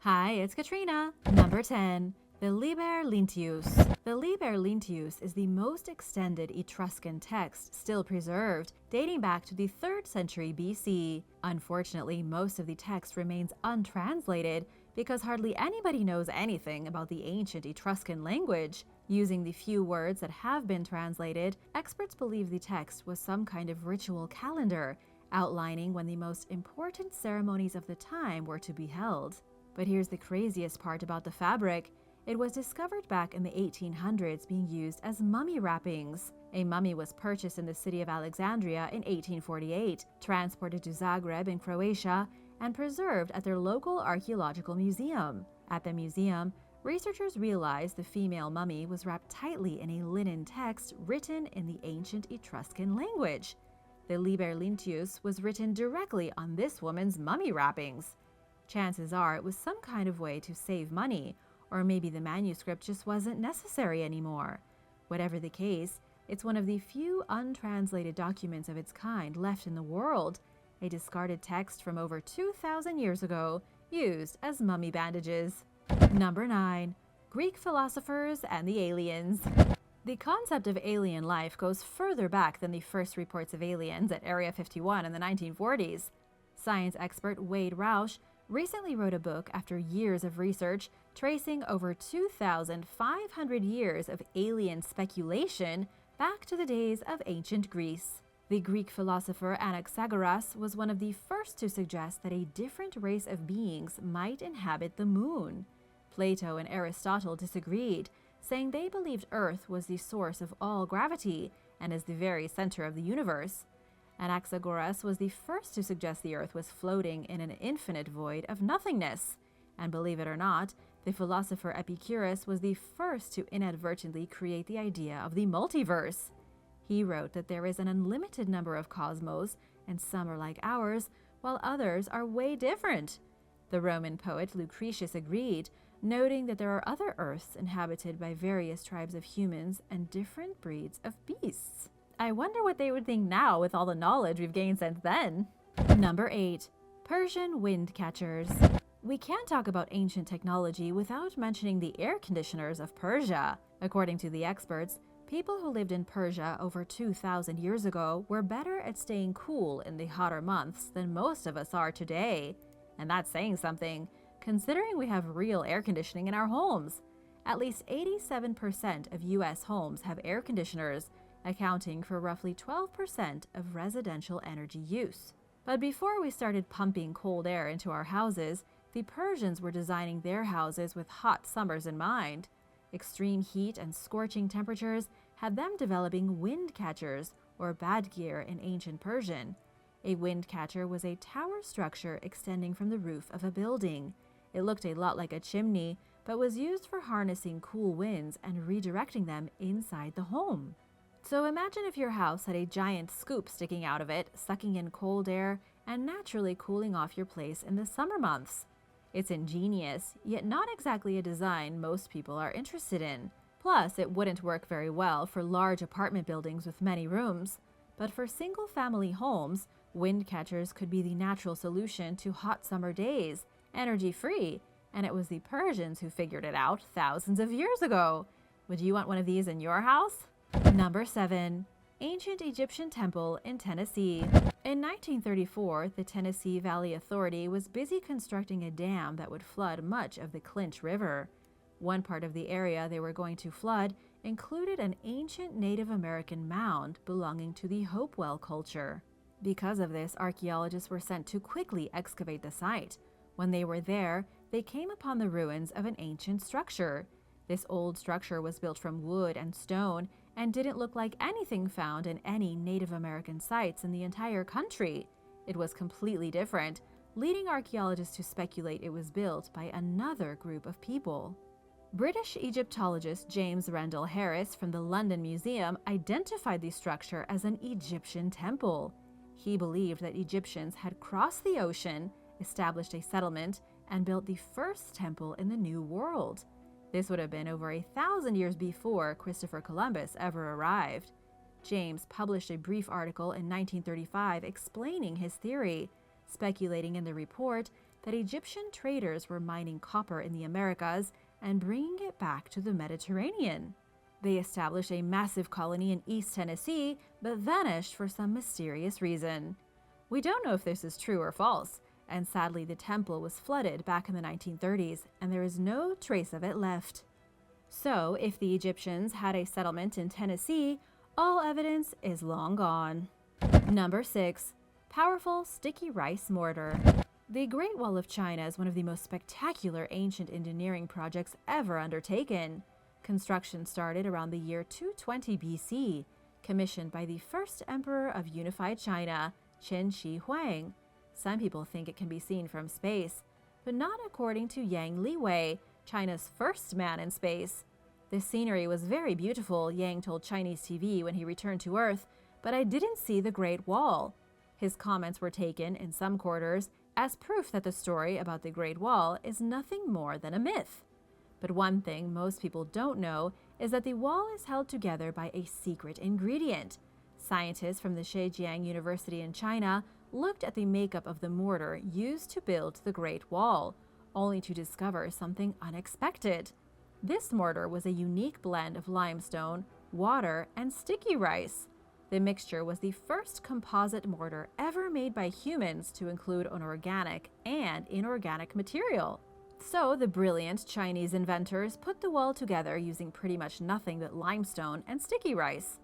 Hi, it's Katrina. Number 10. The Liber Lintius. The Liber Lintius is the most extended Etruscan text still preserved, dating back to the 3rd century BC. Unfortunately, most of the text remains untranslated because hardly anybody knows anything about the ancient Etruscan language. Using the few words that have been translated, experts believe the text was some kind of ritual calendar, outlining when the most important ceremonies of the time were to be held. But here's the craziest part about the fabric. It was discovered back in the 1800s being used as mummy wrappings. A mummy was purchased in the city of Alexandria in 1848, transported to Zagreb in Croatia, and preserved at their local archaeological museum. At the museum, researchers realized the female mummy was wrapped tightly in a linen text written in the ancient Etruscan language. The Liber Lintius was written directly on this woman's mummy wrappings. Chances are it was some kind of way to save money, or maybe the manuscript just wasn't necessary anymore. Whatever the case, it's one of the few untranslated documents of its kind left in the world, a discarded text from over 2,000 years ago, used as mummy bandages. Number 9. Greek philosophers and the aliens. The concept of alien life goes further back than the first reports of aliens at Area 51 in the 1940s. Science expert Wade Rausch recently wrote a book after years of research tracing over 2,500 years of alien speculation back to the days of ancient Greece. The Greek philosopher Anaxagoras was one of the first to suggest that a different race of beings might inhabit the moon. Plato and Aristotle disagreed, saying they believed Earth was the source of all gravity and is the very center of the universe. Anaxagoras was the first to suggest the Earth was floating in an infinite void of nothingness. And believe it or not, the philosopher Epicurus was the first to inadvertently create the idea of the multiverse. He wrote that there is an unlimited number of cosmos, and some are like ours, while others are way different. The Roman poet Lucretius agreed, noting that there are other Earths inhabited by various tribes of humans and different breeds of beasts. I wonder what they would think now with all the knowledge we've gained since then. Number 8. Persian wind catchers. We can't talk about ancient technology without mentioning the air conditioners of Persia. According to the experts, people who lived in Persia over 2,000 years ago were better at staying cool in the hotter months than most of us are today. And that's saying something, considering we have real air conditioning in our homes. At least 87% of U.S. homes have air conditioners, accounting for roughly 12% of residential energy use. But before we started pumping cold air into our houses, the Persians were designing their houses with hot summers in mind. Extreme heat and scorching temperatures had them developing wind catchers, or badgeir in ancient Persian. A wind catcher was a tower structure extending from the roof of a building. It looked a lot like a chimney, but was used for harnessing cool winds and redirecting them inside the home. So imagine if your house had a giant scoop sticking out of it, sucking in cold air and naturally cooling off your place in the summer months. It's ingenious, yet not exactly a design most people are interested in. Plus, it wouldn't work very well for large apartment buildings with many rooms. But for single-family homes, wind catchers could be the natural solution to hot summer days, energy-free, and it was the Persians who figured it out thousands of years ago. Would you want one of these in your house? Number 7. Ancient Egyptian Temple in Tennessee. In 1934, the Tennessee Valley Authority was busy constructing a dam that would flood much of the Clinch River. One part of the area they were going to flood included an ancient Native American mound belonging to the Hopewell culture. Because of this, archaeologists were sent to quickly excavate the site. When they were there, they came upon the ruins of an ancient structure. This old structure was built from wood and stone and didn't look like anything found in any Native American sites in the entire country. It was completely different, leading archaeologists to speculate it was built by another group of people. British Egyptologist James Rendell Harris from the London Museum identified the structure as an Egyptian temple. He believed that Egyptians had crossed the ocean, established a settlement, and built the first temple in the New World. This would have been over 1,000 years before Christopher Columbus ever arrived. James published a brief article in 1935 explaining his theory, speculating in the report that Egyptian traders were mining copper in the Americas and bringing it back to the Mediterranean. They established a massive colony in East Tennessee, but vanished for some mysterious reason. We don't know if this is true or false, and sadly the temple was flooded back in the 1930s, and there is no trace of it left. So, if the Egyptians had a settlement in Tennessee, all evidence is long gone. Number 6. Powerful sticky rice mortar. The Great Wall of China is one of the most spectacular ancient engineering projects ever undertaken. Construction started around the year 220 BC, commissioned by the first emperor of unified China, Qin Shi Huang. Some people think it can be seen from space, but not according to Yang Liwei, China's first man in space. The scenery was very beautiful, Yang told Chinese TV when he returned to Earth, but I didn't see the Great Wall. His comments were taken, in some quarters, as proof that the story about the Great Wall is nothing more than a myth. But one thing most people don't know is that the wall is held together by a secret ingredient. Scientists from the Zhejiang University in China looked at the makeup of the mortar used to build the Great Wall, only to discover something unexpected. This mortar was a unique blend of limestone, water, and sticky rice. The mixture was the first composite mortar ever made by humans to include an organic and inorganic material. So the brilliant Chinese inventors put the wall together using pretty much nothing but limestone and sticky rice.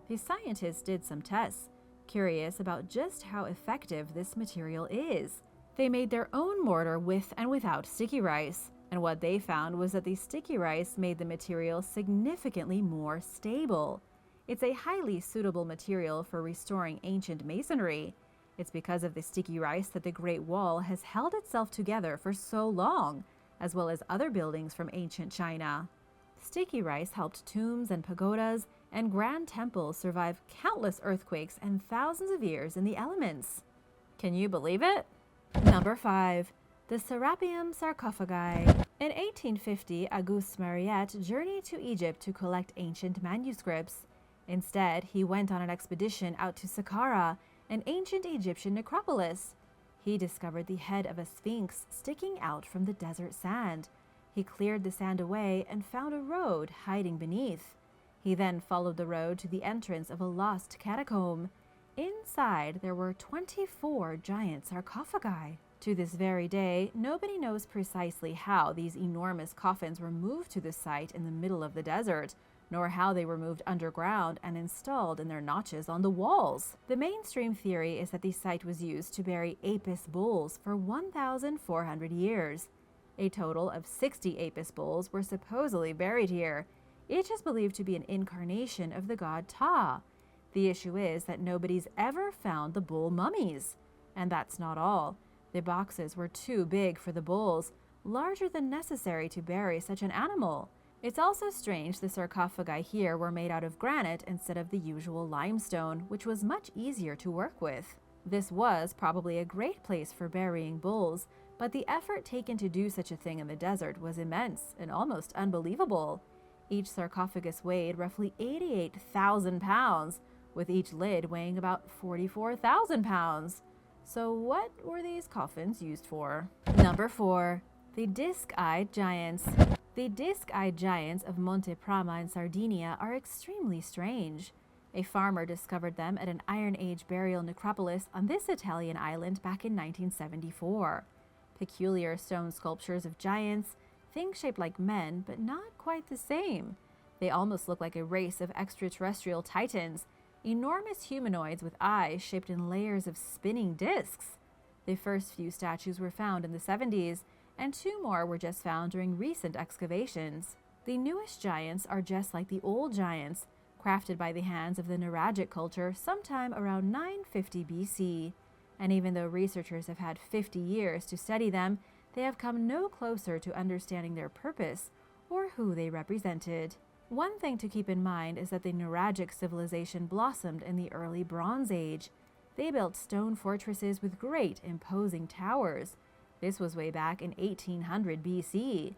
The scientists did some tests, curious about just how effective this material is. They made their own mortar with and without sticky rice, and what they found was that the sticky rice made the material significantly more stable. It's a highly suitable material for restoring ancient masonry. It's because of the sticky rice that the Great Wall has held itself together for so long, as well as other buildings from ancient China. Sticky rice helped tombs and pagodas and grand temples survive countless earthquakes and thousands of years in the elements. Can you believe it? Number 5. The Seraphim sarcophagi. In 1850, Auguste Mariette journeyed to Egypt to collect ancient manuscripts. Instead, he went on an expedition out to Saqqara, an ancient Egyptian necropolis. He discovered the head of a sphinx sticking out from the desert sand. He cleared the sand away and found a road hiding beneath. He then followed the road to the entrance of a lost catacomb. Inside, there were 24 giant sarcophagi. To this very day, nobody knows precisely how these enormous coffins were moved to the site in the middle of the desert, nor how they were moved underground and installed in their notches on the walls. The mainstream theory is that the site was used to bury Apis bulls for 1,400 years. A total of 60 Apis bulls were supposedly buried here. Each is believed to be an incarnation of the god Ptah. The issue is that nobody's ever found the bull mummies. And that's not all. The boxes were too big for the bulls, larger than necessary to bury such an animal. It's also strange the sarcophagi here were made out of granite instead of the usual limestone, which was much easier to work with. This was probably a great place for burying bulls, but the effort taken to do such a thing in the desert was immense and almost unbelievable. Each sarcophagus weighed roughly 88,000 pounds, with each lid weighing about 44,000 pounds. So what were these coffins used for? Number 4. The disc-eyed giants. The disc-eyed giants of Monte Prama in Sardinia are extremely strange. A farmer discovered them at an Iron Age burial necropolis on this Italian island back in 1974. Peculiar stone sculptures of giants, things shaped like men, but not quite the same. They almost look like a race of extraterrestrial titans, enormous humanoids with eyes shaped in layers of spinning discs. The first few statues were found in the 70s, and 2 more were just found during recent excavations. The newest giants are just like the old giants, crafted by the hands of the Nuragic culture sometime around 950 BC. And even though researchers have had 50 years to study them, they have come no closer to understanding their purpose or who they represented. One thing to keep in mind is that the Nuragic civilization blossomed in the early Bronze Age. They built stone fortresses with great, imposing towers. This was way back in 1800 BC.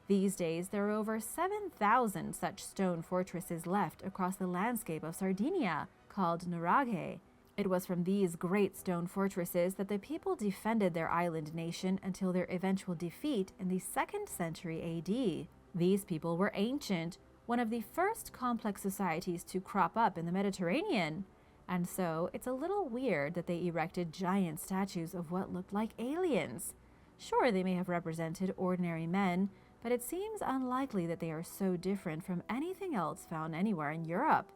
These days, there are over 7,000 such stone fortresses left across the landscape of Sardinia, called nuraghe. It was from these great stone fortresses that the people defended their island nation until their eventual defeat in the 2nd century AD. These people were ancient, one of the first complex societies to crop up in the Mediterranean. And so it's a little weird that they erected giant statues of what looked like aliens. Sure, they may have represented ordinary men, but it seems unlikely that they are so different from anything else found anywhere in Europe.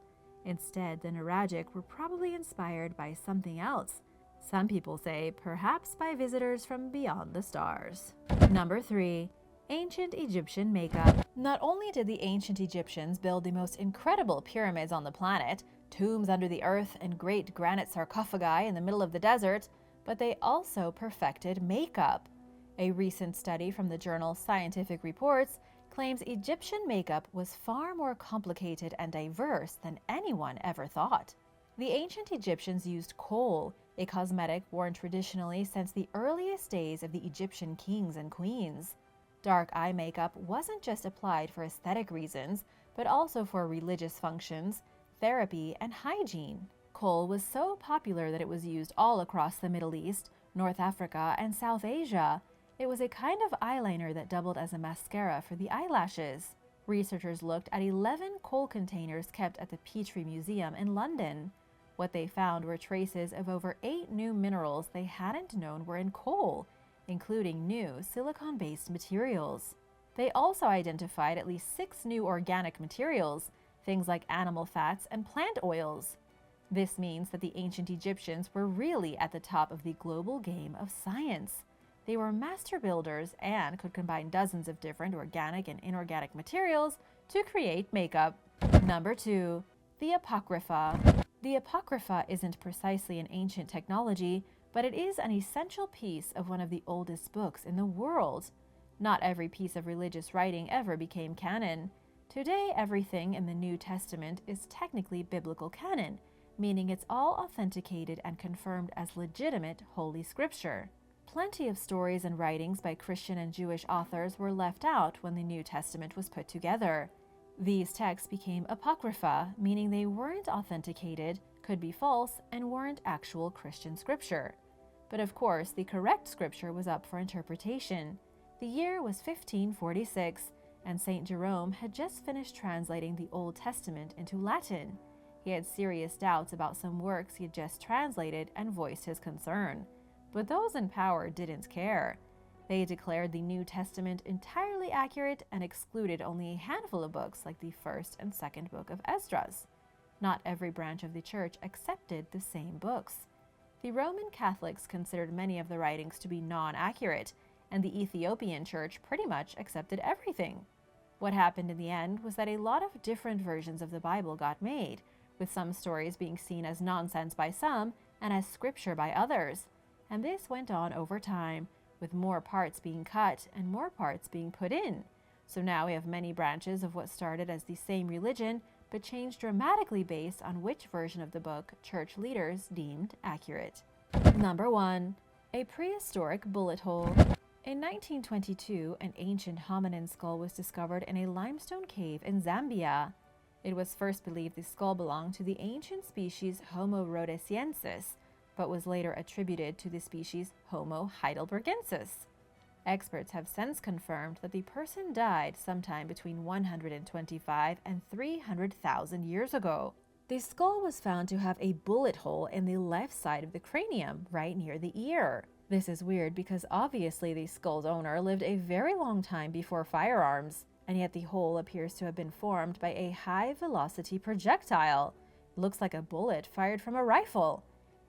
Instead, the Nuragic were probably inspired by something else. Some people say perhaps by visitors from beyond the stars. Number 3. Ancient Egyptian makeup. Not only did the ancient Egyptians build the most incredible pyramids on the planet, tombs under the earth and great granite sarcophagi in the middle of the desert, but they also perfected makeup. A recent study from the journal Scientific Reports claims Egyptian makeup was far more complicated and diverse than anyone ever thought. The ancient Egyptians used kohl, a cosmetic worn traditionally since the earliest days of the Egyptian kings and queens. Dark eye makeup wasn't just applied for aesthetic reasons, but also for religious functions, therapy, and hygiene. Kohl was so popular that it was used all across the Middle East, North Africa, and South Asia. It was a kind of eyeliner that doubled as a mascara for the eyelashes. Researchers looked at 11 kohl containers kept at the Petrie Museum in London. What they found were traces of over 8 new minerals they hadn't known were in kohl, including new silicon-based materials. They also identified at least 6 new organic materials, things like animal fats and plant oils. This means that the ancient Egyptians were really at the top of the global game of science. They were master builders and could combine dozens of different organic and inorganic materials to create makeup. Number 2. The apocrypha. The apocrypha isn't precisely an ancient technology, but it is an essential piece of one of the oldest books in the world. Not every piece of religious writing ever became canon. Today, everything in the New Testament is technically biblical canon, meaning it's all authenticated and confirmed as legitimate Holy Scripture. Plenty of stories and writings by Christian and Jewish authors were left out when the New Testament was put together. These texts became apocrypha, meaning they weren't authenticated, could be false, and weren't actual Christian scripture. But of course, the correct scripture was up for interpretation. The year was 1546, and St. Jerome had just finished translating the Old Testament into Latin. He had serious doubts about some works he had just translated and voiced his concern. But those in power didn't care. They declared the New Testament entirely accurate and excluded only a handful of books like the 1st and 2nd book of Esdras. Not every branch of the church accepted the same books. The Roman Catholics considered many of the writings to be non-accurate, and the Ethiopian church pretty much accepted everything. What happened in the end was that a lot of different versions of the Bible got made, with some stories being seen as nonsense by some and as scripture by others. And this went on over time, with more parts being cut and more parts being put in. So now we have many branches of what started as the same religion, but changed dramatically based on which version of the book church leaders deemed accurate. Number 1. A prehistoric bullet hole. In 1922, an ancient hominin skull was discovered in a limestone cave in Zambia. It was first believed the skull belonged to the ancient species Homo rhodesiensis, but was later attributed to the species Homo heidelbergensis. Experts have since confirmed that the person died sometime between 125 and 300,000 years ago. The skull was found to have a bullet hole in the left side of the cranium, right near the ear. This is weird because obviously the skull's owner lived a very long time before firearms, and yet the hole appears to have been formed by a high-velocity projectile. It looks like a bullet fired from a rifle.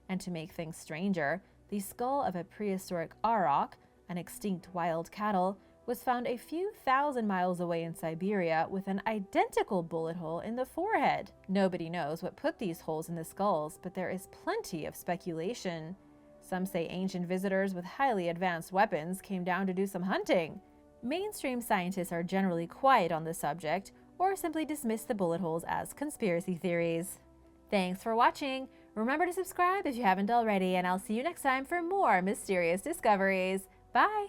And to make things stranger, the skull of a prehistoric auroch, an extinct wild cattle, was found a few thousand miles away in Siberia with an identical bullet hole in the forehead. Nobody knows what put these holes in the skulls, but there is plenty of speculation. Some say ancient visitors with highly advanced weapons came down to do some hunting. Mainstream scientists are generally quiet on the subject, or simply dismiss the bullet holes as conspiracy theories. Thanks for watching! Remember to subscribe if you haven't already, and I'll see you next time for more mysterious discoveries. Bye!